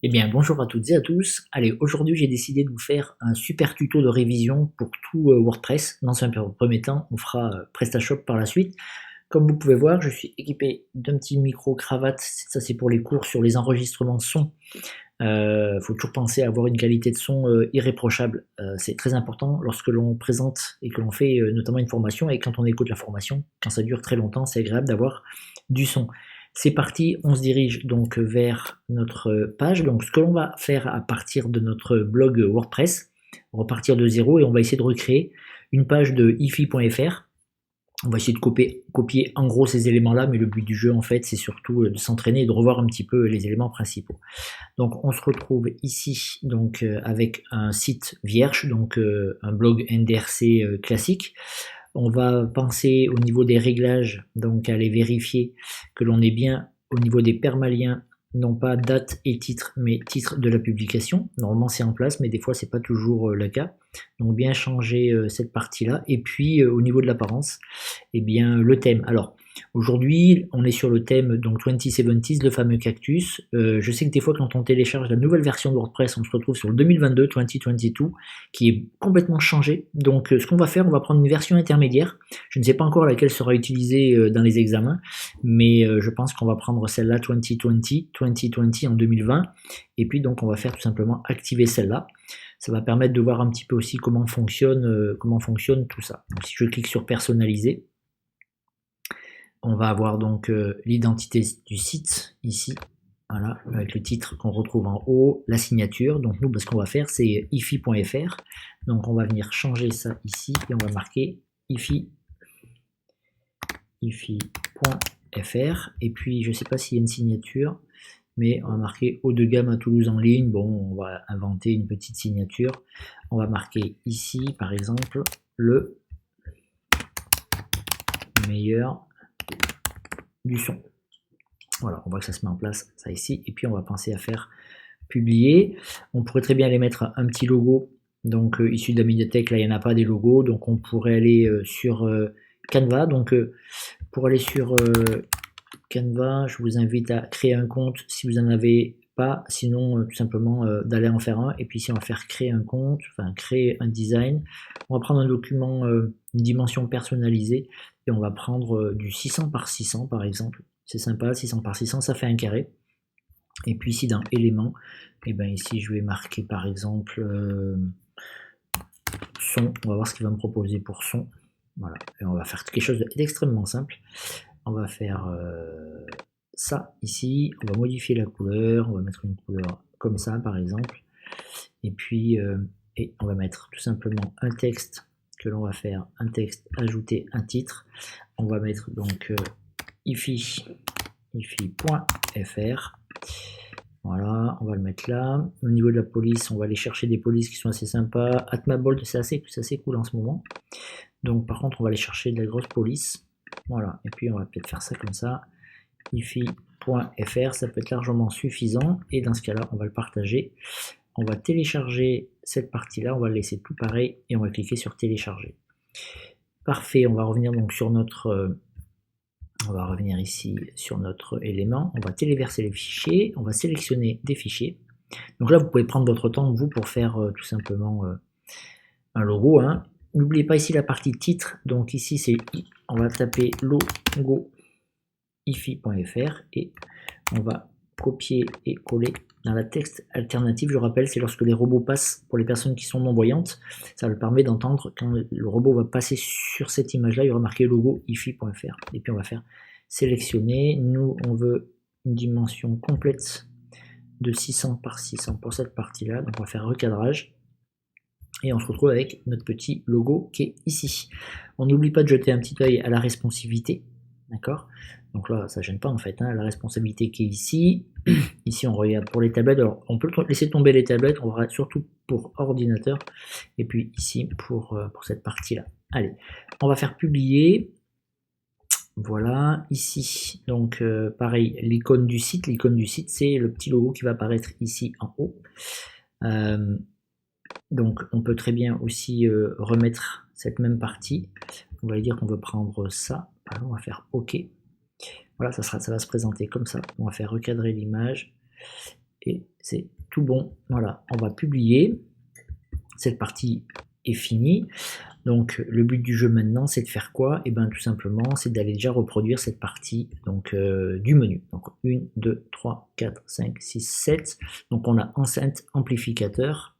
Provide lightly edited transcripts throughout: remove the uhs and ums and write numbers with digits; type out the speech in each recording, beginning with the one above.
Eh bien, bonjour à toutes et à tous. Allez, aujourd'hui, j'ai décidé de vous faire un super tuto de révision pour tout WordPress. Dans un premier temps, on fera PrestaShop par la suite. Comme vous pouvez voir, je suis équipé d'un petit micro cravate. Ça, c'est pour les cours sur les enregistrements son. Faut toujours penser à avoir une qualité de son irréprochable. C'est très important lorsque l'on présente et que l'on fait notamment une formation et quand on écoute la formation, quand ça dure très longtemps, c'est agréable d'avoir du son. C'est parti, on se dirige donc vers notre page. Donc ce que l'on va faire à partir de notre blog WordPress, repartir de zéro et on va essayer de recréer une page de ifi.fr. On va essayer de copier en gros ces éléments-là, mais le but du jeu en fait c'est surtout de s'entraîner et de revoir un petit peu les éléments principaux. Donc on se retrouve ici donc avec un site vierge, donc un blog NDRC classique. On va penser au niveau des réglages, donc à aller vérifier que l'on est bien au niveau des permaliens, non pas date et titre, mais titre de la publication. Normalement c'est en place, mais des fois c'est pas toujours le cas. Donc bien changer cette partie-là. Et puis au niveau de l'apparence, eh bien le thème. Alors aujourd'hui, on est sur le thème donc 2070, le fameux cactus. Je sais que des fois, quand on télécharge la nouvelle version de WordPress, on se retrouve sur le 2022, 2022, qui est complètement changé. Donc, ce qu'on va faire, on va prendre une version intermédiaire. Je ne sais pas encore laquelle sera utilisée dans les examens, mais je pense qu'on va prendre celle-là 2020 en 2020. Et puis, donc, on va faire tout simplement activer celle-là. Ça va permettre de voir un petit peu aussi comment fonctionne tout ça. Donc, si je clique sur personnaliser, on va avoir donc l'identité du site ici, voilà, avec le titre qu'on retrouve en haut, la signature. Donc nous, ce qu'on va faire, c'est ifi.fr. Donc on va venir changer ça ici et on va marquer ifi.fr. Et puis je ne sais pas s'il y a une signature, mais on va marquer haut de gamme à Toulouse en ligne. Bon, on va inventer une petite signature. On va marquer ici, par exemple, le meilleur du son. Voilà, on voit que ça se met en place, ça ici. Et puis on va penser à faire publier. On pourrait très bien aller mettre un petit logo, donc issu de la médiathèque. Là, il n'y en a pas des logos, donc on pourrait aller sur Canva. Donc pour aller sur Canva, je vous invite à créer un compte si vous n'en avez pas. Sinon, tout simplement d'aller en faire un. Et puis si on va faire créer un compte, enfin créer un design, on va prendre un document, une dimension personnalisée, et on va prendre du 600 par 600 par exemple. C'est sympa, 600 par 600, ça fait un carré. Et puis ici dans éléments, et bien ici je vais marquer par exemple son. On va voir ce qu'il va me proposer pour son. Voilà, et on va faire quelque chose d'extrêmement simple. On va faire ça ici, on va modifier la couleur, on va mettre une couleur comme ça par exemple. Et puis on va mettre tout simplement un texte que l'on va faire, un texte, ajouter un titre. On va mettre donc ifi.fr. Voilà, on va le mettre là. Au niveau de la police, on va aller chercher des polices qui sont assez sympas. Atmabold, c'est assez cool en ce moment. Donc par contre, on va aller chercher de la grosse police. Voilà, et puis on va peut-être faire ça comme ça. ifi.fr, ça peut être largement suffisant. Et dans ce cas-là, on va le partager. On va télécharger cette partie-là, on va le laisser tout pareil et on va cliquer sur télécharger. Parfait, on va revenir donc sur notre... on va revenir ici sur notre élément, on va téléverser les fichiers, on va sélectionner des fichiers. Donc là, vous pouvez prendre votre temps, vous, pour faire tout simplement un logo. Hein. N'oubliez pas ici la partie titre, donc ici, on va taper logo ifi.fr et on va copier et coller dans la texte alternative. Je rappelle, c'est lorsque les robots passent, pour les personnes qui sont non-voyantes, ça leur permet d'entendre quand le robot va passer sur cette image-là, il y aura marqué logo ifi.fr. Et puis on va faire sélectionner. Nous, on veut une dimension complète de 600 par 600 pour cette partie-là. Donc on va faire recadrage. Et on se retrouve avec notre petit logo qui est ici. On n'oublie pas de jeter un petit œil à la responsivité. D'accord? Donc là, ça ne gêne pas en fait, hein, la responsabilité qui est ici. Ici, on regarde pour les tablettes. Alors, on peut laisser tomber les tablettes, on va surtout pour ordinateur. Et puis ici, pour cette partie-là. Allez, on va faire publier. Voilà, ici, donc pareil, l'icône du site. L'icône du site, c'est le petit logo qui va apparaître ici en haut. Donc, on peut très bien aussi remettre cette même partie. On va dire qu'on veut prendre ça. Alors, on va faire OK. Voilà, ça va se présenter comme ça. On va faire recadrer l'image. Et c'est tout bon. Voilà, on va publier. Cette partie est finie. Donc le but du jeu maintenant, c'est de faire quoi? Et bien tout simplement, c'est d'aller déjà reproduire cette partie donc, du menu. Donc 1, 2, 3, 4, 5, 6, 7. Donc on a enceinte, amplificateur.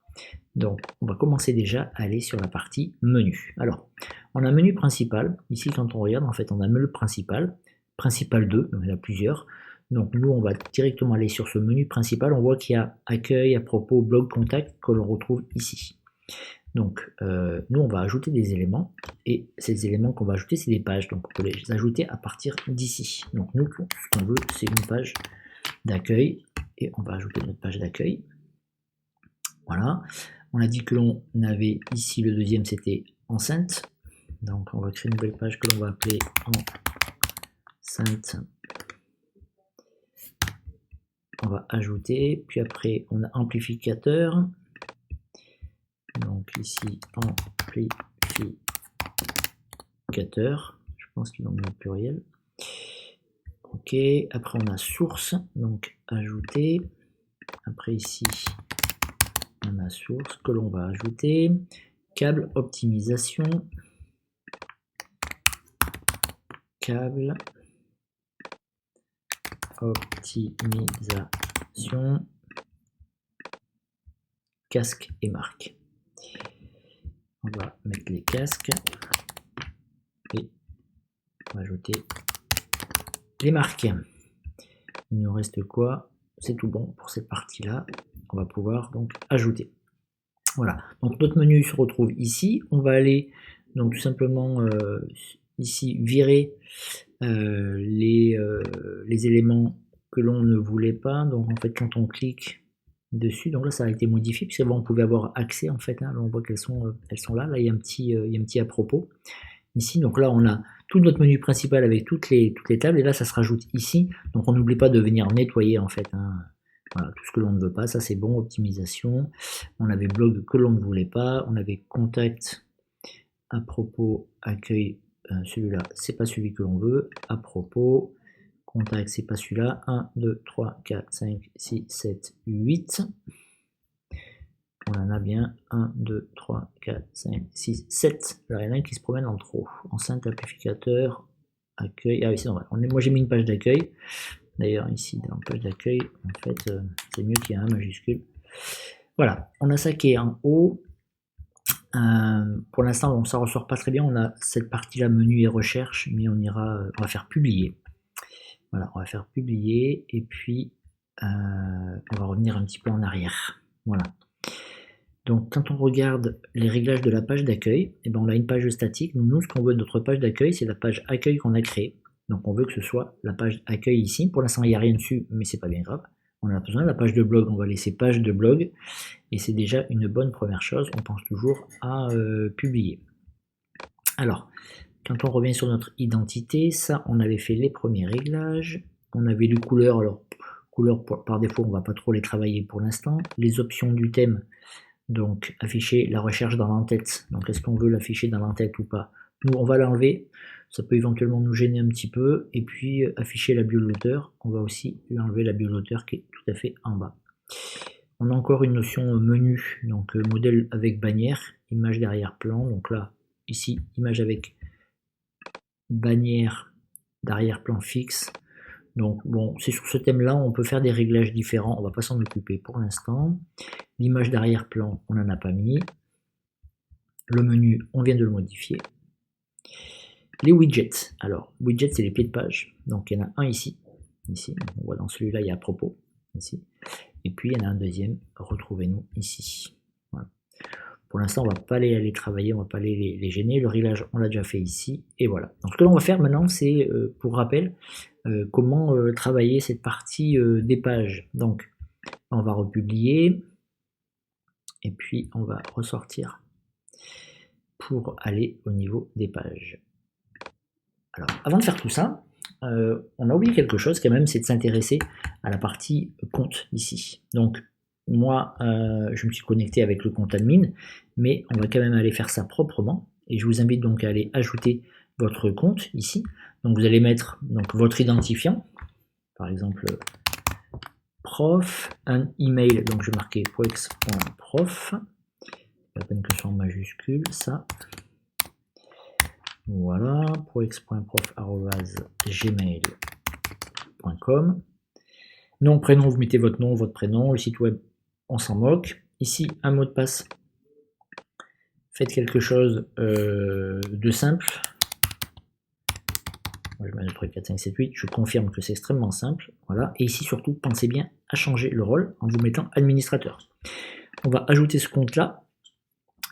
Donc on va commencer déjà à aller sur la partie menu. Alors, on a menu principal. Ici, quand on regarde, en fait, on a menu principal. Principal 2, donc il y en a plusieurs. Donc nous, on va directement aller sur ce menu principal. On voit qu'il y a accueil, à propos, blog, contact que l'on retrouve ici. Donc, nous, on va ajouter des éléments, et ces éléments qu'on va ajouter, c'est des pages. Donc, on peut les ajouter à partir d'ici. Donc, nous, ce qu'on veut, c'est une page d'accueil, et on va ajouter notre page d'accueil. Voilà. On a dit que l'on avait ici, le deuxième, c'était enceinte. Donc, on va créer une nouvelle page que l'on va appeler enceinte. On va ajouter, puis après, on a amplificateur. Donc ici, amplificateur, je pense qu'ils l'ont mis au pluriel. Ok, après on a source, donc ajouter. Après ici, on a source que l'on va ajouter. Câble optimisation. Câble optimisation. Casque et marque. On va mettre les casques et on va ajouter les marques. Il nous reste quoi? C'est tout bon pour cette partie-là. On va pouvoir donc ajouter. Voilà. Donc notre menu se retrouve ici. On va aller donc tout simplement ici virer les éléments que l'on ne voulait pas. Donc en fait quand on clique dessus, donc là ça a été modifié puisque on pouvait avoir accès en fait, hein. Là on voit qu'elles sont là, là il y a un petit à propos ici, donc là on a tout notre menu principal avec toutes les tables, et là ça se rajoute ici, donc on n'oublie pas de venir nettoyer en fait, hein. Voilà, tout ce que l'on ne veut pas, ça c'est bon. Optimisation, on avait blog que l'on ne voulait pas, on avait contact, à propos, accueil, celui-là c'est pas celui que l'on veut, à propos, contact, c'est pas celui-là. 1, 2, 3, 4, 5, 6, 7, 8. On en a bien 1, 2, 3, 4, 5, 6, 7. Alors il y en a un qui se promène en trop. Enceinte, amplificateur, accueil. Ah oui, c'est normal. Moi j'ai mis une page d'accueil. D'ailleurs ici dans la page d'accueil, en fait, c'est mieux qu'il y ait un majuscule. Voilà, on a ça qui est en haut. Pour l'instant, bon, ça ressort pas très bien. On a cette partie-là, menu et recherche, mais on va faire publier. Voilà, on va faire publier, et puis on va revenir un petit peu en arrière. Voilà. Donc quand on regarde les réglages de la page d'accueil, eh ben, on a une page statique. Nous, ce qu'on veut de notre page d'accueil, c'est la page accueil qu'on a créée. Donc on veut que ce soit la page accueil ici. Pour l'instant, il n'y a rien dessus, mais c'est pas bien grave. On a besoin de la page de blog, on va laisser page de blog, et c'est déjà une bonne première chose. On pense toujours à publier. Alors, quand on revient sur notre identité, ça, on avait fait les premiers réglages. On avait les couleurs. Alors, couleurs par défaut, on va pas trop les travailler pour l'instant. Les options du thème, donc afficher la recherche dans l'entête. Donc, est-ce qu'on veut l'afficher dans l'entête ou pas? Nous, on va l'enlever. Ça peut éventuellement nous gêner un petit peu. Et puis, afficher la bio de l'auteur. On va aussi lui enlever la bio de l'auteur qui est tout à fait en bas. On a encore une notion menu. Donc, modèle avec bannière, image d'arrière-plan. Donc là, ici, image avec bannière d'arrière-plan fixe. Donc bon, c'est sur ce thème-là, on peut faire des réglages différents. On va pas s'en occuper pour l'instant. L'image d'arrière-plan, on n'en a pas mis. Le menu, on vient de le modifier. Les widgets. Alors, widgets, c'est les pieds de page. Donc, il y en a un ici. Ici, on voit dans celui-là, il y a à propos. Ici. Et puis, il y en a un deuxième. Retrouvez-nous ici. Voilà. Pour l'instant, on ne va pas les travailler, on ne va pas les gêner. Le réglage, on l'a déjà fait ici. Et voilà. Donc, ce que l'on va faire maintenant, c'est, pour rappel, comment travailler cette partie des pages. Donc, on va republier. Et puis, on va ressortir pour aller au niveau des pages. Alors, avant de faire tout ça, on a oublié quelque chose quand même, c'est de s'intéresser à la partie compte ici. Donc, moi, je me suis connecté avec le compte admin, mais on va quand même aller faire ça proprement. Et je vous invite donc à aller ajouter votre compte ici. Donc, vous allez mettre donc, votre identifiant, par exemple, prof, un email, donc je vais marquer proex.prof, la peine que ce soit en majuscule, ça. Voilà, proex.prof@gmail.com. Nom, prénom, vous mettez votre nom, votre prénom, le site web, on s'en moque. Ici, un mot de passe. Faites quelque chose de simple. Moi, je mets 3, 4, 5, 7, 8. Je confirme que c'est extrêmement simple. Voilà. Et ici, surtout, pensez bien à changer le rôle en vous mettant administrateur. On va ajouter ce compte-là.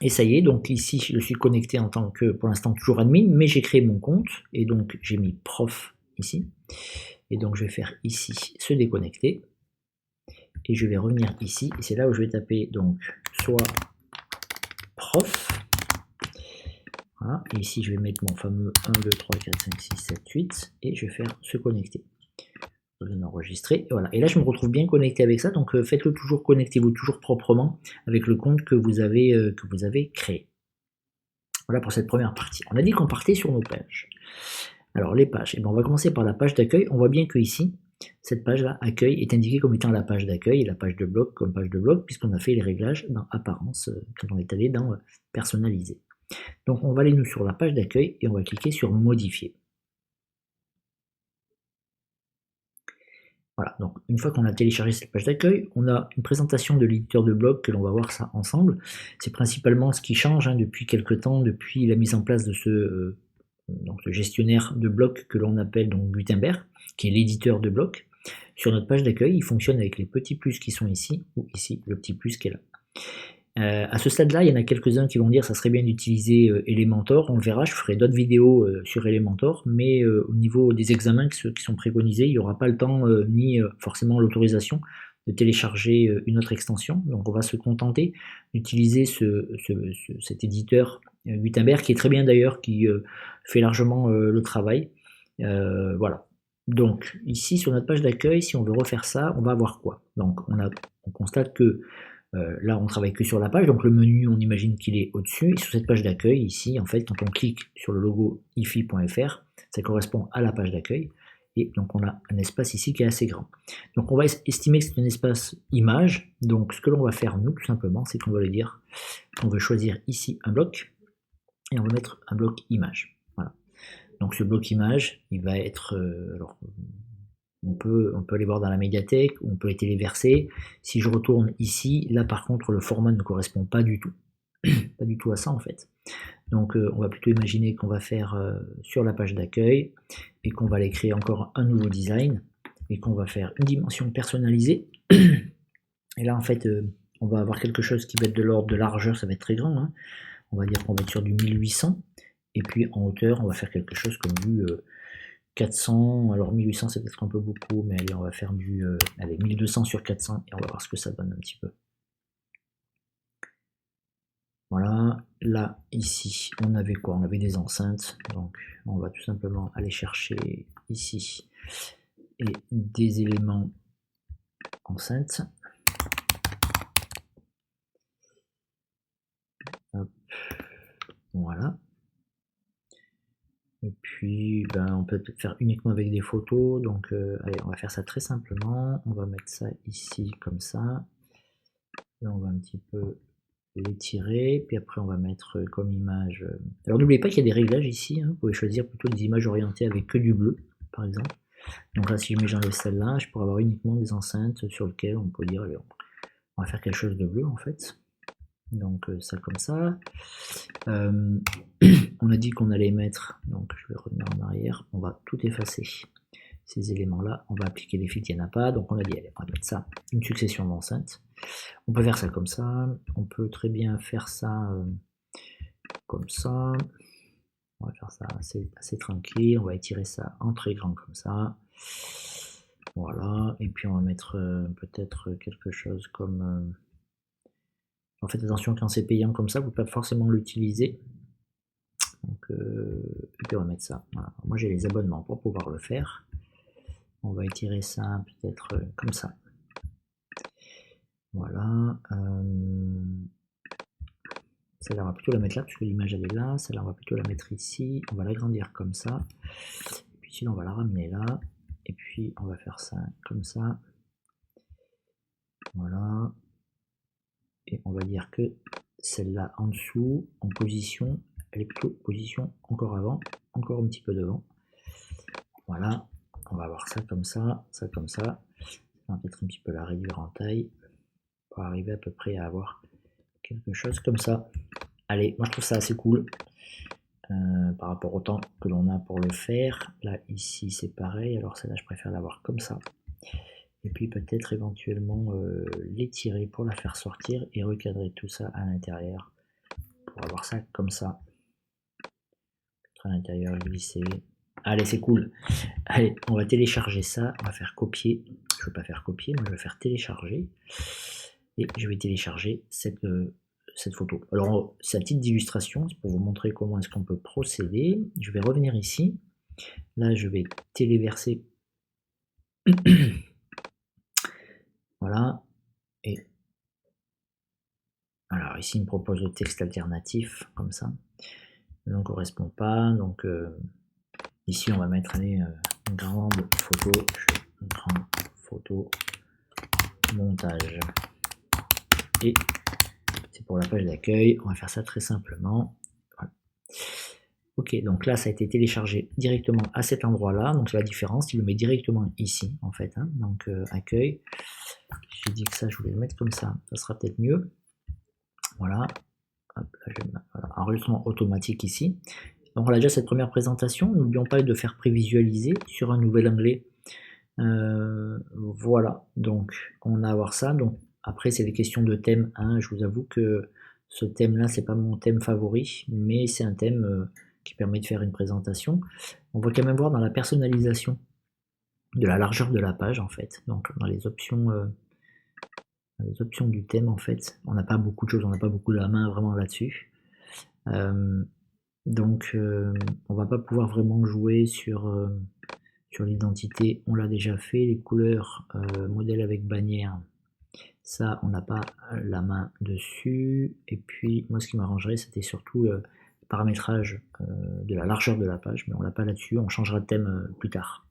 Et ça y est, donc ici, je suis connecté en tant que, pour l'instant, toujours admin, mais j'ai créé mon compte. Et donc, j'ai mis prof ici. Et donc, je vais faire ici se déconnecter. Et je vais revenir ici. Et c'est là où je vais taper, donc, soit prof. Voilà. Et ici, je vais mettre mon fameux 1, 2, 3, 4, 5, 6, 7, 8. Et je vais faire se connecter. Je vais enregistrer. Et voilà. Et là, je me retrouve bien connecté avec ça. Donc, faites-le toujours, connectez-vous toujours proprement avec le compte que vous avez créé. Voilà pour cette première partie. On a dit qu'on partait sur nos pages. Alors, les pages. Et bien, on va commencer par la page d'accueil. On voit bien que ici, cette page-là, accueil, est indiquée comme étant la page d'accueil et la page de blog comme page de blog, puisqu'on a fait les réglages dans apparence quand on est allé dans personnaliser. Donc, on va aller nous sur la page d'accueil et on va cliquer sur modifier. Voilà, donc une fois qu'on a téléchargé cette page d'accueil, on a une présentation de l'éditeur de blog que l'on va voir ça ensemble. C'est principalement ce qui change depuis quelques temps, depuis la mise en place de ce gestionnaire de bloc que l'on appelle donc Gutenberg, qui est l'éditeur de bloc. Sur notre page d'accueil, il fonctionne avec les petits plus qui sont ici, ou ici, le petit plus qui est là. À ce stade-là, il y en a quelques-uns qui vont dire que ça serait bien d'utiliser Elementor. On le verra, je ferai d'autres vidéos sur Elementor, mais au niveau des examens qui sont préconisés, il n'y aura pas le temps ni forcément l'autorisation de télécharger une autre extension. Donc on va se contenter d'utiliser cet éditeur Gutenberg, qui est très bien d'ailleurs, qui fait largement le travail. Voilà. Donc ici sur notre page d'accueil, si on veut refaire ça, on va avoir quoi? Donc on constate que là, on travaille que sur la page, donc le menu, on imagine qu'il est au-dessus. Et sur cette page d'accueil, ici, en fait, quand on clique sur le logo ifi.fr, ça correspond à la page d'accueil. Et donc, on a un espace ici qui est assez grand. Donc, on va estimer que c'est un espace image. Donc, ce que l'on va faire, nous, tout simplement, c'est qu'on va lui dire qu'on veut choisir ici un bloc. Et on va mettre un bloc image. Voilà. Donc, ce bloc image, il va être... on peut aller voir dans la médiathèque, on peut les téléverser. Si je retourne ici, là par contre le format ne correspond pas du tout. Pas du tout à ça en fait. Donc on va plutôt imaginer qu'on va faire sur la page d'accueil et qu'on va aller créer encore un nouveau design et qu'on va faire une dimension personnalisée. Et là en fait on va avoir quelque chose qui va être de l'ordre de largeur, ça va être très grand. Hein. On va dire qu'on va être sur du 1800 et puis en hauteur on va faire quelque chose comme du 400, alors 1800 c'est peut-être un peu beaucoup, mais allez, on va faire du 1200 sur 400 et on va voir ce que ça donne un petit peu. Voilà, là, ici, on avait quoi? On avait des enceintes, donc on va tout simplement aller chercher ici et des éléments enceintes. Hop. Voilà. Et puis, on peut faire uniquement avec des photos. Donc, allez, on va faire ça très simplement. On va mettre ça ici comme ça. Et on va un petit peu l'étirer. Puis après, on va mettre comme image. Alors, n'oubliez pas qu'il y a des réglages ici. Hein. Vous pouvez choisir plutôt des images orientées avec que du bleu, par exemple. Donc là, si j'enlève celle-là, je pourrais avoir uniquement des enceintes sur lesquelles on peut dire, allez, on va faire quelque chose de bleu en fait. Donc ça comme ça. On a dit qu'on allait mettre, donc je vais revenir en arrière, on va tout effacer. Ces éléments-là, on va appliquer les filtres, il n'y en a pas, donc on a dit, allez, on va mettre ça, une succession d'enceintes. On peut faire ça comme ça, on peut très bien faire ça comme ça. On va faire ça assez tranquille, on va étirer ça en très grand comme ça. Voilà, et puis on va mettre peut-être quelque chose comme... En fait, attention, quand c'est payant comme ça, vous ne pouvez pas forcément l'utiliser. Donc, et puis on va mettre ça. Voilà. Moi, j'ai les abonnements pour pouvoir le faire. On va étirer ça peut-être comme ça. Voilà. Celle-là, on va plutôt la mettre là, puisque l'image, elle est là. Celle-là, on va plutôt la mettre ici. On va l'agrandir comme ça. Et puis, sinon, on va la ramener là. Et puis, on va faire ça comme ça. Voilà. Et on va dire que celle-là en dessous, en position, elle est plutôt position encore avant, encore un petit peu devant. Voilà, on va avoir ça comme ça, ça comme ça. On va peut-être un petit peu la réduire en taille pour arriver à peu près à avoir quelque chose comme ça. Allez, moi je trouve ça assez cool par rapport au temps que l'on a pour le faire. Là, ici, c'est pareil. Alors celle-là, je préfère l'avoir comme ça. Et puis peut-être éventuellement l'étirer pour la faire sortir et recadrer tout ça à l'intérieur pour avoir ça comme ça. Peut-être à l'intérieur glisser. Allez, c'est cool. Allez, on va télécharger ça. On va faire copier. Je ne veux pas faire copier, moi je vais faire télécharger. Et je vais télécharger cette photo. Alors, c'est à titre d'illustration, c'est pour vous montrer comment est-ce qu'on peut procéder. Je vais revenir ici. Là, je vais téléverser. Voilà. Et alors, ici, il me propose le texte alternatif, comme ça. Ça ne correspond pas. Donc, ici, on va mettre une grande photo, montage. Et c'est pour la page d'accueil. On va faire ça très simplement. Voilà. Ok, donc là, ça a été téléchargé directement à cet endroit-là. Donc, c'est la différence. Il le met directement ici, en fait. Hein. Donc, accueil. J'ai dit que ça, je voulais le mettre comme ça. Ça sera peut-être mieux. Voilà. Hop, là, voilà. Enregistrement automatique ici. Donc, on a déjà cette première présentation. N'oublions pas de faire prévisualiser sur un nouvel onglet. Voilà. Donc, on a à voir ça. Donc, après, c'est des questions de thème. Hein. Je vous avoue que ce thème-là, c'est pas mon thème favori, mais c'est un thème qui permet de faire une présentation. On va quand même voir dans la personnalisation de la largeur de la page, en fait. Donc, dans les options du thème, en fait, on n'a pas beaucoup de choses, on n'a pas beaucoup la main vraiment là-dessus. Donc, on va pas pouvoir vraiment jouer sur l'identité. On l'a déjà fait, les couleurs, modèle avec bannière. Ça, on n'a pas la main dessus. Et puis, moi, ce qui m'arrangerait, c'était surtout le paramétrage de la largeur de la page, mais on l'a pas là-dessus. On changera de thème plus tard.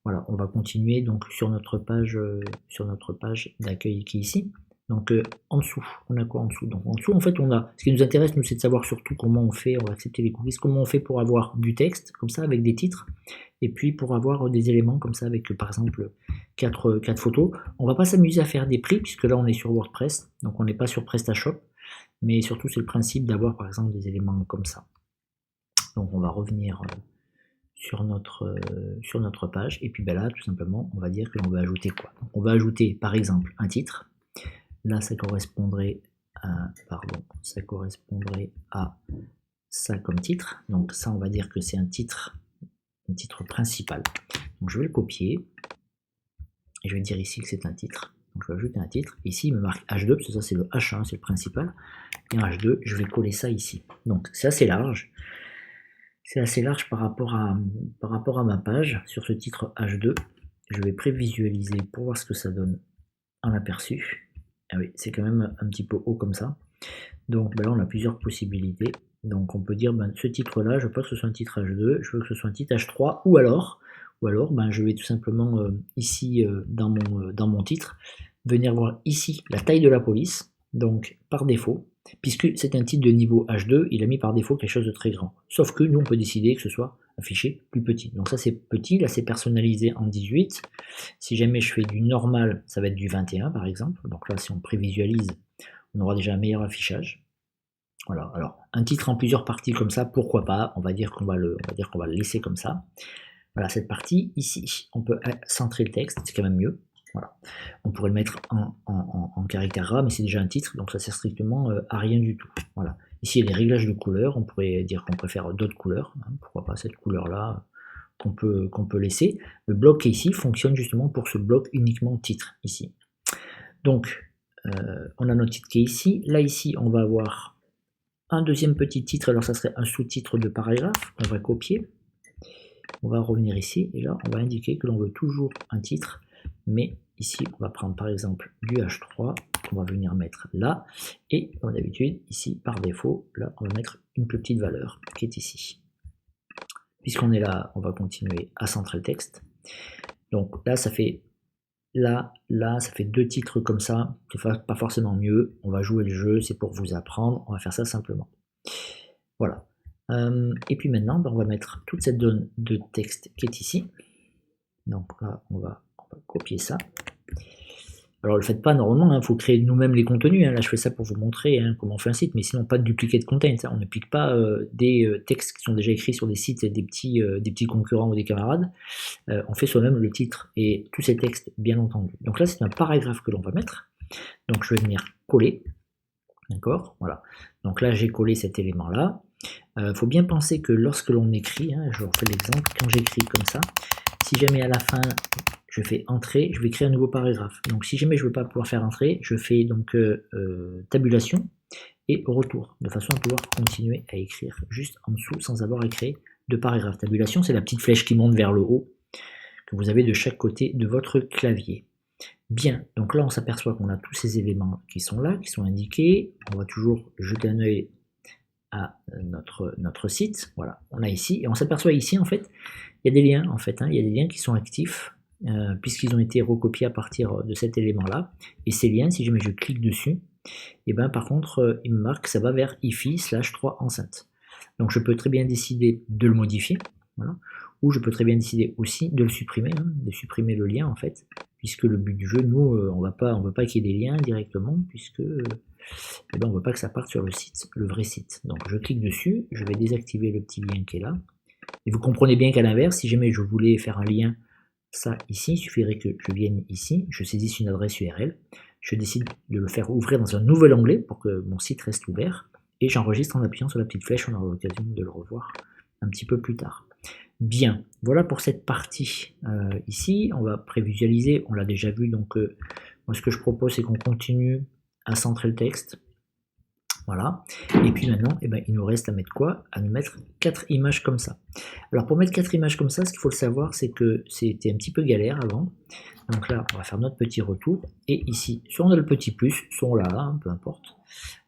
Voilà, on va continuer donc sur notre page d'accueil qui est ici. Donc en dessous, on a quoi en dessous? Donc en dessous, en fait, on a. Ce qui nous intéresse, nous, c'est de savoir surtout comment on fait. On va accepter les cookies. Comment on fait pour avoir du texte comme ça avec des titres, et puis pour avoir des éléments comme ça avec par exemple 4 photos. On va pas s'amuser à faire des prix puisque là on est sur WordPress, donc on n'est pas sur PrestaShop. Mais surtout, c'est le principe d'avoir par exemple des éléments comme ça. Donc on va revenir sur notre page, et puis ben là tout simplement on va dire que l'on va ajouter quoi. Donc, on va ajouter par exemple un titre. Là ça correspondrait à ça comme titre. Donc ça on va dire que c'est un titre principal. Donc je vais le copier et je vais dire ici que c'est un titre. Donc je vais ajouter un titre. Ici il me marque H2 parce que ça c'est le H1, c'est le principal. Et en H2 je vais coller ça ici. Donc c'est assez large. C'est assez large par rapport à ma page sur ce titre H2. Je vais prévisualiser pour voir ce que ça donne en aperçu. Ah oui, c'est quand même un petit peu haut comme ça. Donc ben là, on a plusieurs possibilités. Donc on peut dire, ben, ce titre-là, je veux pas que ce soit un titre H2, je veux que ce soit un titre H3, ou alors ben, je vais tout simplement ici dans mon titre, venir voir ici la taille de la police. Donc par défaut, puisque c'est un titre de niveau H2, il a mis par défaut quelque chose de très grand. Sauf que nous, on peut décider que ce soit affiché plus petit. Donc ça, c'est petit. Là, c'est personnalisé en 18. Si jamais je fais du normal, ça va être du 21, par exemple. Donc là, si on prévisualise, on aura déjà un meilleur affichage. Voilà. Alors, un titre en plusieurs parties comme ça, pourquoi pas? On va dire qu'on va le laisser comme ça. Voilà, cette partie ici, on peut centrer le texte, c'est quand même mieux. Voilà. On pourrait le mettre en caractère gras, mais c'est déjà un titre, donc ça sert strictement à rien du tout. Voilà. Ici, il y a les réglages de couleurs. On pourrait dire qu'on préfère d'autres couleurs. Hein, pourquoi pas cette couleur-là qu'on peut laisser. Le bloc qui est ici fonctionne justement pour ce bloc uniquement titre ici. Donc, on a notre titre qui est ici. Là, ici, on va avoir un deuxième petit titre. Alors, ça serait un sous-titre de paragraphe. On va copier. On va revenir ici. Et là, on va indiquer que l'on veut toujours un titre. Mais ici, on va prendre par exemple du H3 qu'on va venir mettre là. Et comme d'habitude, ici, par défaut, là, on va mettre une plus petite valeur qui est ici. Puisqu'on est là, on va continuer à centrer le texte. Donc là, ça fait là, ça fait 2 titres comme ça, c'est pas forcément mieux. On va jouer le jeu, c'est pour vous apprendre, on va faire ça simplement. Voilà. Et puis maintenant, on va mettre toute cette zone de texte qui est ici. Donc là, on va copier ça. Alors, ne le faites pas normalement, il faut créer nous-mêmes les contenus. Là, je fais ça pour vous montrer comment on fait un site, mais sinon, pas de duplicate content. On ne pique pas des textes qui sont déjà écrits sur des sites des petits concurrents ou des camarades. On fait soi-même le titre et tous ces textes, bien entendu. Donc là, c'est un paragraphe que l'on va mettre. Donc, je vais venir coller. D'accord, voilà. Donc là, j'ai collé cet élément-là. Faut bien penser que lorsque l'on écrit, je vous refais l'exemple, quand j'écris comme ça, si jamais à la fin je fais entrer, je vais créer un nouveau paragraphe. Donc si jamais je ne veux pas pouvoir faire entrer, je fais donc tabulation et retour, de façon à pouvoir continuer à écrire juste en dessous sans avoir à créer de paragraphe. Tabulation, c'est la petite flèche qui monte vers le haut que vous avez de chaque côté de votre clavier. Bien, donc là on s'aperçoit qu'on a tous ces éléments qui sont là, qui sont indiqués. On va toujours jeter un œil à notre site. Voilà, on a ici, et on s'aperçoit ici en fait, il y a des liens en fait, il y a des liens qui sont actifs puisqu'ils ont été recopiés à partir de cet élément-là. Et ces liens, si jamais je clique dessus, et ben par contre, il me marque que ça va vers IFI/3 enceinte. Donc je peux très bien décider de le modifier, voilà, ou je peux très bien décider aussi de le supprimer, de supprimer le lien en fait, puisque le but du jeu, nous, on ne veut pas qu'il y ait des liens directement, puisque on ne veut pas que ça parte sur le site, le vrai site. Donc je clique dessus, je vais désactiver le petit lien qui est là. Et vous comprenez bien qu'à l'inverse, si jamais je voulais faire un lien, ça ici, il suffirait que je vienne ici, je saisisse une adresse URL, je décide de le faire ouvrir dans un nouvel onglet pour que mon site reste ouvert, et j'enregistre en appuyant sur la petite flèche, on aura l'occasion de le revoir un petit peu plus tard. Bien, voilà pour cette partie ici, on va prévisualiser, on l'a déjà vu, donc moi ce que je propose c'est qu'on continue à centrer le texte. Voilà. Et puis maintenant, il nous reste à mettre quoi? À nous mettre 4 images comme ça. Alors pour mettre 4 images comme ça, ce qu'il faut le savoir, c'est que c'était un petit peu galère avant. Donc là, on va faire notre petit retour. Et ici, soit on a le petit plus, soit on l'a là, peu importe.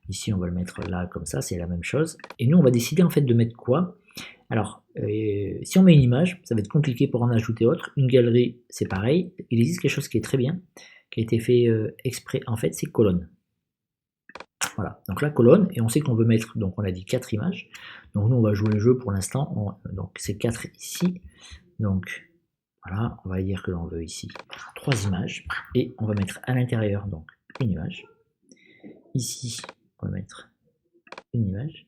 Ici, on va le mettre là comme ça, c'est la même chose. Et nous, on va décider en fait de mettre quoi? Alors, si on met une image, ça va être compliqué pour en ajouter autre. Une galerie, c'est pareil. Il existe quelque chose qui est très bien, qui a été fait exprès, en fait, c'est colonne. Voilà, donc la colonne, et on sait qu'on veut mettre, donc on a dit 4 images, donc nous on va jouer le jeu pour l'instant, donc c'est 4 ici, donc voilà, on va dire que l'on veut ici 3 images, et on va mettre à l'intérieur donc une image, ici on va mettre une image,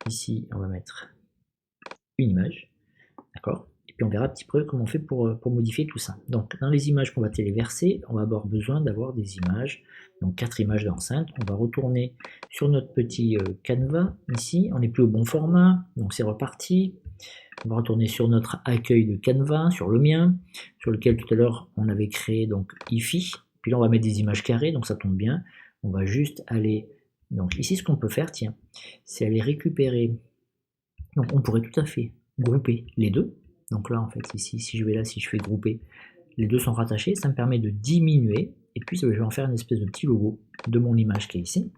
ici on va mettre une image, d'accord? Et puis on verra un petit peu comment on fait pour modifier tout ça. Donc dans les images qu'on va téléverser, on va avoir besoin d'avoir des images, donc 4 images d'enceinte. On va retourner sur notre petit canevas ici, on n'est plus au bon format, donc c'est reparti. On va retourner sur notre accueil de canevas, sur le mien, sur lequel tout à l'heure on avait créé donc IFI. Puis là on va mettre des images carrées, donc ça tombe bien. On va juste aller, donc ici ce qu'on peut faire, tiens, c'est aller récupérer, donc on pourrait tout à fait grouper les deux. Donc là, en fait, ici, si je vais là, si je fais grouper, les deux sont rattachés, ça me permet de diminuer, et puis je vais en faire une espèce de petit logo de mon image qui est ici.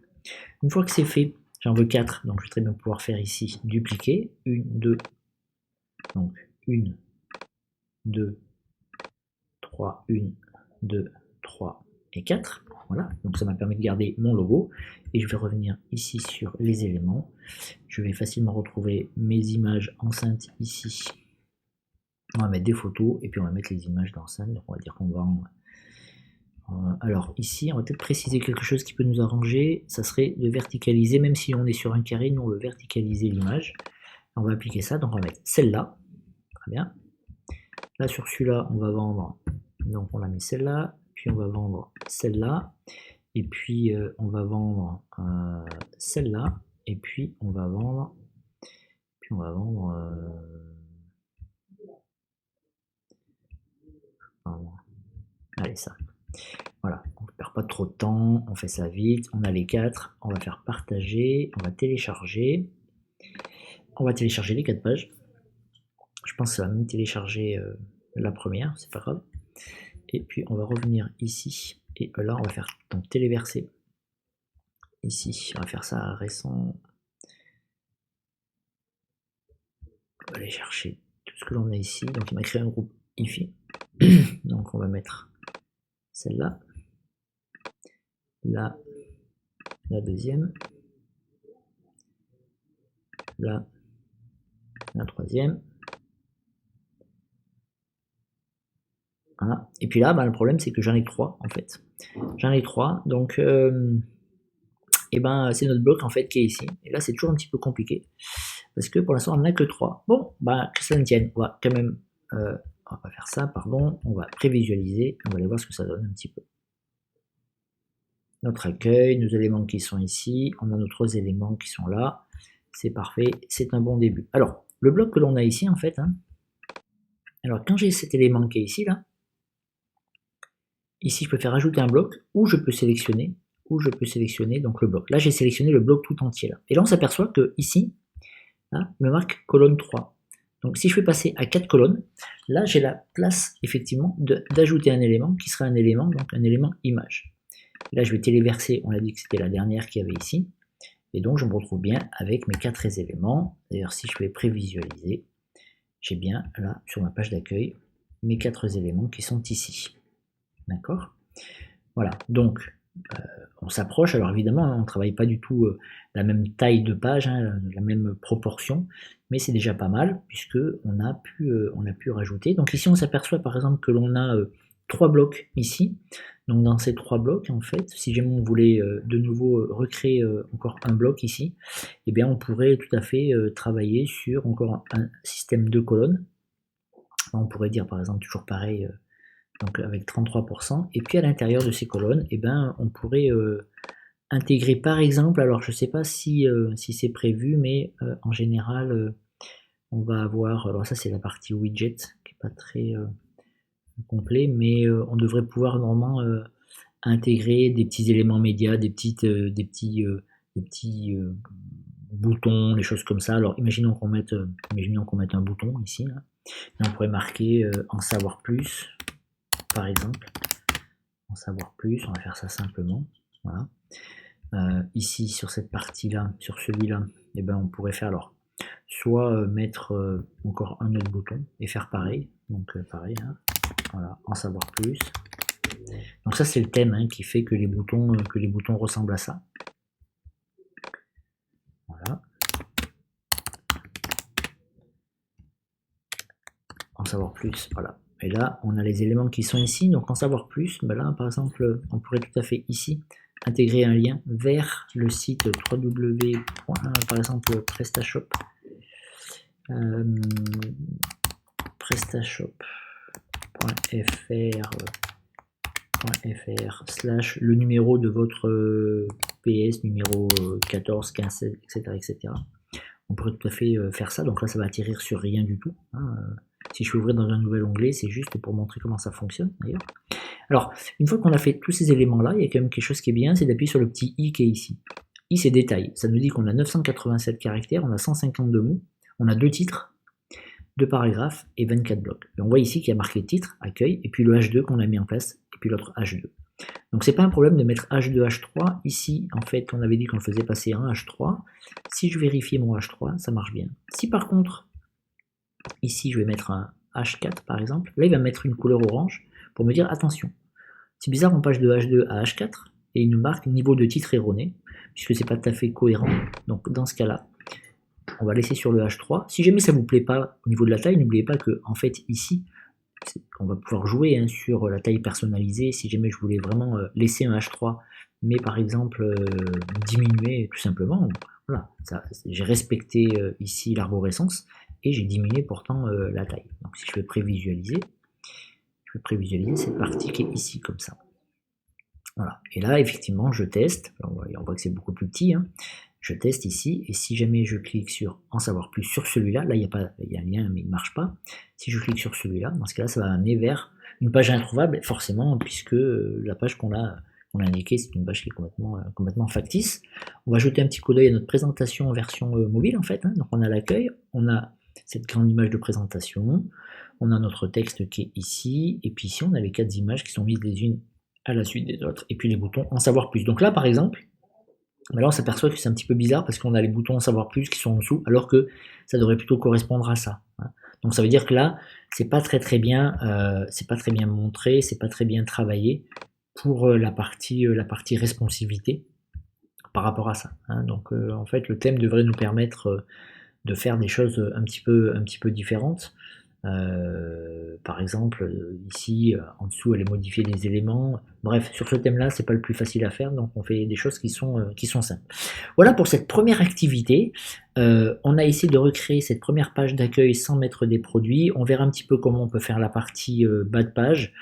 Une fois que c'est fait, j'en veux 4, donc je vais très bien pouvoir faire ici dupliquer, 1, 2, donc 1, 2, 3, 1, 2, 3 et 4. Voilà, donc ça m'a permis de garder mon logo, et je vais revenir ici sur les éléments. Je vais facilement retrouver mes images enceintes ici. On va mettre des photos et puis on va mettre les images d'enceinte. Donc on va dire qu'on va alors ici, on va peut-être préciser quelque chose qui peut nous arranger. Ça serait de verticaliser, même si on est sur un carré, nous on veut verticaliser l'image. On va appliquer ça, donc on va mettre celle-là. Très bien. Là sur celui-là, on va vendre. Donc on a mis celle-là, puis on va vendre celle-là, et puis on va vendre celle-là, et puis on va vendre. Allez, ça. Voilà, on ne perd pas trop de temps, on fait ça vite, on a les 4, on va faire partager, on va télécharger. On va télécharger les 4 pages. Je pense que ça va même télécharger la première, c'est pas grave. Et puis on va revenir ici, et là on va faire donc téléverser. Ici, on va faire ça à récent. On va aller chercher tout ce que l'on a ici. Donc il m'a créé un groupe IFI. Donc on va mettre celle-là, là, la deuxième, là, la troisième. Voilà. Et puis là, le problème, c'est que j'en ai 3 en fait. J'en ai 3, donc et c'est notre bloc en fait qui est ici. Et là, c'est toujours un petit peu compliqué parce que pour l'instant, on n'en a que 3. Bon, que ça ne tienne, on va quand même, on va pas faire ça, pardon, on va prévisualiser, on va aller voir ce que ça donne un petit peu. Notre accueil, nos éléments qui sont ici, on a nos 3 éléments qui sont là, c'est parfait, c'est un bon début. Alors, le bloc que l'on a ici en fait, alors quand j'ai cet élément qui est ici, là, ici je peux faire ajouter un bloc, ou je peux sélectionner donc le bloc. Là j'ai sélectionné le bloc tout entier là. Et là on s'aperçoit que ici, là, il me marque colonne 3. Donc si je fais passer à 4 colonnes, là j'ai la place effectivement d'ajouter un élément qui sera un élément, donc un élément image. Là je vais téléverser, on a dit que c'était la dernière qu'il y avait ici. Et donc je me retrouve bien avec mes 4 éléments. D'ailleurs si je vais prévisualiser, j'ai bien là sur ma page d'accueil mes 4 éléments qui sont ici. D'accord? Voilà, donc on s'approche. Alors évidemment, on ne travaille pas du tout la même taille de page, la même proportion, mais c'est déjà pas mal puisque on a pu rajouter. Donc ici, on s'aperçoit par exemple que l'on a 3 blocs ici. Donc dans ces 3 blocs, en fait, si jamais on voulait de nouveau recréer encore un bloc ici, eh bien on pourrait tout à fait travailler sur encore un système de colonnes. On pourrait dire par exemple toujours pareil, donc avec 33%, et puis à l'intérieur de ces colonnes, on pourrait intégrer par exemple, alors je ne sais pas si c'est prévu, mais en général, on va avoir, alors ça c'est la partie widget, qui n'est pas très complet, mais on devrait pouvoir normalement intégrer des petits éléments médias, des petits boutons, des choses comme ça. Alors imaginons qu'on mette un bouton ici, là. On pourrait marquer en savoir plus, par exemple, en savoir plus, on va faire ça simplement, voilà. Ici sur cette partie là, sur celui-là, on pourrait faire alors soit mettre encore un autre bouton et faire pareil, donc pareil, voilà, en savoir plus. Donc ça c'est le thème qui fait que les boutons ressemblent à ça. Voilà. En savoir plus, voilà. Et là, on a les éléments qui sont ici, donc en savoir plus, là par exemple, on pourrait tout à fait ici intégrer un lien vers le site www. Par exemple PrestaShop, prestaShop.fr / le numéro de votre PS, numéro 14, 15, etc. On pourrait tout à fait faire ça, donc là ça va atterrir sur rien du tout. Si je vais ouvrir dans un nouvel onglet, c'est juste pour montrer comment ça fonctionne d'ailleurs. Alors, une fois qu'on a fait tous ces éléments-là, il y a quand même quelque chose qui est bien, c'est d'appuyer sur le petit i qui est ici. I, c'est détail. Ça nous dit qu'on a 987 caractères, on a 152 mots, on a 2 titres, 2 paragraphes et 24 blocs. Et on voit ici qu'il y a marqué titre, accueil, et puis le H2 qu'on a mis en place, et puis l'autre H2. Donc c'est pas un problème de mettre H2, H3. Ici, en fait, on avait dit qu'on le faisait passer en H3. Si je vérifie mon H3, ça marche bien. Si par contre, ici, je vais mettre un H4 par exemple, là il va me mettre une couleur orange pour me dire attention. C'est bizarre, on passe de H2 à H4 et il nous marque niveau de titre erroné, puisque c'est pas tout à fait cohérent. Donc dans ce cas-là, on va laisser sur le H3. Si jamais ça vous plaît pas au niveau de la taille, n'oubliez pas que en fait ici, on va pouvoir jouer sur la taille personnalisée. Si jamais je voulais vraiment laisser un H3, mais par exemple diminuer tout simplement, voilà, j'ai respecté ici l'arborescence et j'ai diminué pourtant la taille. Donc si je vais prévisualiser, cette partie qui est ici comme ça. Voilà. Et là effectivement je teste, on voit que c'est beaucoup plus petit, je teste ici, et si jamais je clique sur en savoir plus sur celui-là, là il y a un lien mais il ne marche pas. Si je clique sur celui-là, dans ce cas-là ça va m'amener vers une page introuvable, forcément, puisque la page qu'on a indiquée, c'est une page qui est complètement factice. On va jeter un petit coup d'œil à notre présentation en version mobile en fait, donc on a l'accueil, on a cette grande image de présentation, on a notre texte qui est ici, et puis ici on a les 4 images qui sont mises les unes à la suite des autres, et puis les boutons en savoir plus. Donc là par exemple, là on s'aperçoit que c'est un petit peu bizarre parce qu'on a les boutons en savoir plus qui sont en dessous, alors que ça devrait plutôt correspondre à ça. Donc ça veut dire que là, c'est pas très bien, montré, c'est pas très bien travaillé pour la partie responsivité par rapport à ça, hein. Donc en fait, le thème devrait nous permettre de faire des choses un petit peu différentes. Par exemple, ici, en dessous, elle est modifier des éléments. Bref, sur ce thème-là, c'est pas le plus facile à faire, donc on fait des choses qui sont simples. Voilà pour cette première activité. On a essayé de recréer cette première page d'accueil sans mettre des produits. On verra un petit peu comment on peut faire la partie bas de page,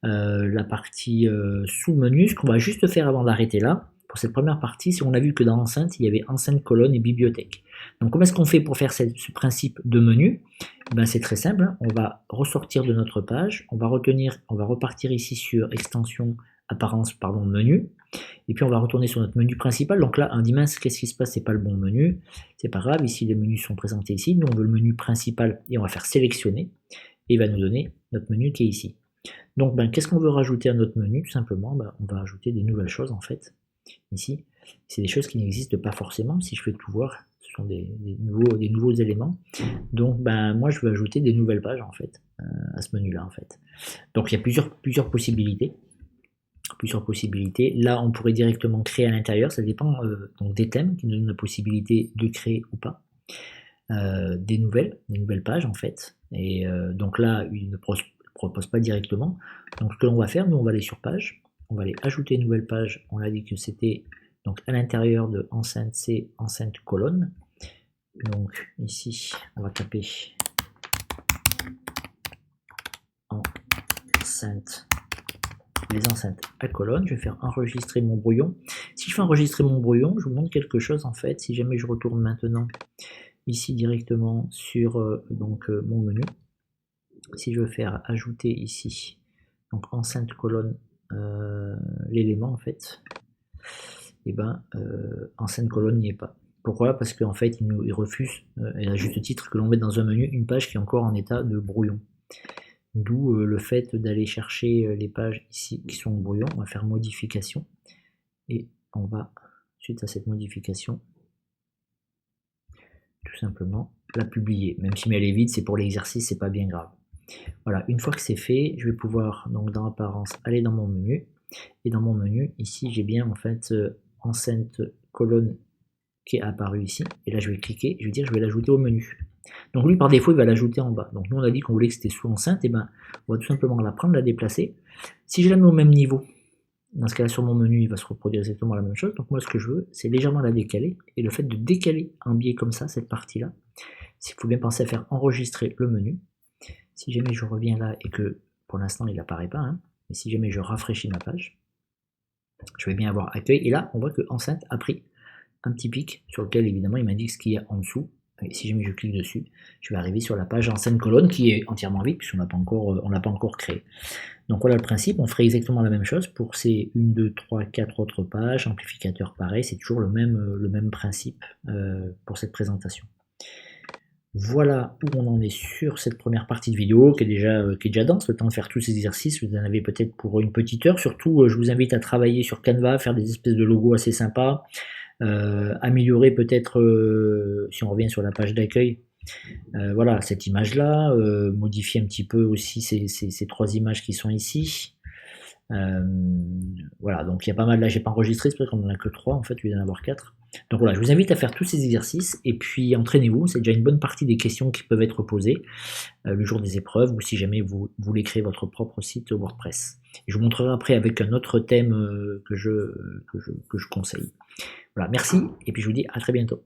la partie sous-menu. Ce qu'on va juste faire avant d'arrêter là, pour cette première partie, c'est on a vu que dans enceinte, il y avait enceinte, colonne et bibliothèque. Donc comment est-ce qu'on fait pour faire ce principe de menu? Ben, c'est très simple, hein. On va ressortir de notre page, on va repartir ici sur extension, apparence, pardon, menu, et puis on va retourner sur notre menu principal. Donc là, on dit mince, qu'est-ce qui se passe? C'est pas le bon menu. C'est pas grave, ici les menus sont présentés ici. Nous on veut le menu principal et on va faire sélectionner, et il va nous donner notre menu qui est ici. Donc ben, qu'est-ce qu'on veut rajouter à notre menu? Tout simplement, ben, on va ajouter des nouvelles choses en fait. Ici, c'est des choses qui n'existent pas forcément. Si je fais tout voir, ce sont des nouveaux éléments. Donc ben, moi je veux ajouter des nouvelles pages en fait à ce menu là en fait. Donc il y a plusieurs possibilités. Là on pourrait directement créer à l'intérieur, ça dépend donc des thèmes qui nous donnent la possibilité de créer ou pas des nouvelles pages en fait. Et donc là il ne propose pas directement. Donc ce que l'on va faire, nous on va aller sur page, on va aller ajouter une nouvelle page. On a dit que c'était donc à l'intérieur de enceinte, c'est enceinte colonne. Donc ici on va taper enceinte, les enceintes à colonne. Je vais faire enregistrer mon brouillon. Si je fais enregistrer mon brouillon, je vous montre quelque chose en fait. Si jamais je retourne maintenant ici directement sur mon menu, si je veux faire ajouter ici donc enceinte colonne l'élément en fait, et ben enceinte colonne n'y est pas. Pourquoi? Parce qu'en fait il refuse, et à juste titre, que l'on mette dans un menu une page qui est encore en état de brouillon. D'où le fait d'aller chercher les pages ici qui sont en brouillon. On va faire modification et on va, suite à cette modification, tout simplement la publier. Même si elle est vide, c'est pour l'exercice, c'est pas bien grave. Voilà, une fois que c'est fait, je vais pouvoir donc dans apparence aller dans mon menu, et dans mon menu ici j'ai bien en fait enceinte colonne qui est apparu ici, et là je vais cliquer, je vais dire je vais l'ajouter au menu. Donc lui par défaut il va l'ajouter en bas. Donc nous on a dit qu'on voulait que c'était sous enceinte, et ben on va tout simplement la prendre, la déplacer. Si je la mets au même niveau, dans ce cas là sur mon menu il va se reproduire exactement la même chose. Donc moi ce que je veux c'est légèrement la décaler, et le fait de décaler un biais comme ça, cette partie là, il faut bien penser à faire enregistrer le menu. Si jamais je reviens là et que pour l'instant il n'apparaît pas, hein, mais si jamais je rafraîchis ma page, je vais bien avoir accueil, et là on voit que enceinte a pris un petit pic sur lequel évidemment il m'indique ce qu'il y a en dessous. Et si jamais je clique dessus, je vais arriver sur la page enceinte colonne qui est entièrement vide puisqu'on l'a pas encore créé. Donc voilà le principe, on ferait exactement la même chose pour ces 1, 2, 3, 4 autres pages, amplificateur pareil, c'est toujours le même principe pour cette présentation. Voilà où on en est sur cette première partie de vidéo qui est déjà dense. Le temps de faire tous ces exercices, vous en avez peut-être pour une petite heure. Surtout, je vous invite à travailler sur Canva, faire des espèces de logos assez sympas. Améliorer peut-être, si on revient sur la page d'accueil, voilà, cette image-là, modifier un petit peu aussi ces 3 images qui sont ici. Voilà, donc il y a pas mal, là j'ai pas enregistré, c'est peut-être qu'on en a que 3 en fait, il doit y en avoir 4. Donc voilà, je vous invite à faire tous ces exercices, et puis entraînez-vous, c'est déjà une bonne partie des questions qui peuvent être posées le jour des épreuves, ou si jamais vous voulez créer votre propre site WordPress. Et je vous montrerai après avec un autre thème que je conseille. Voilà, merci, et puis je vous dis à très bientôt.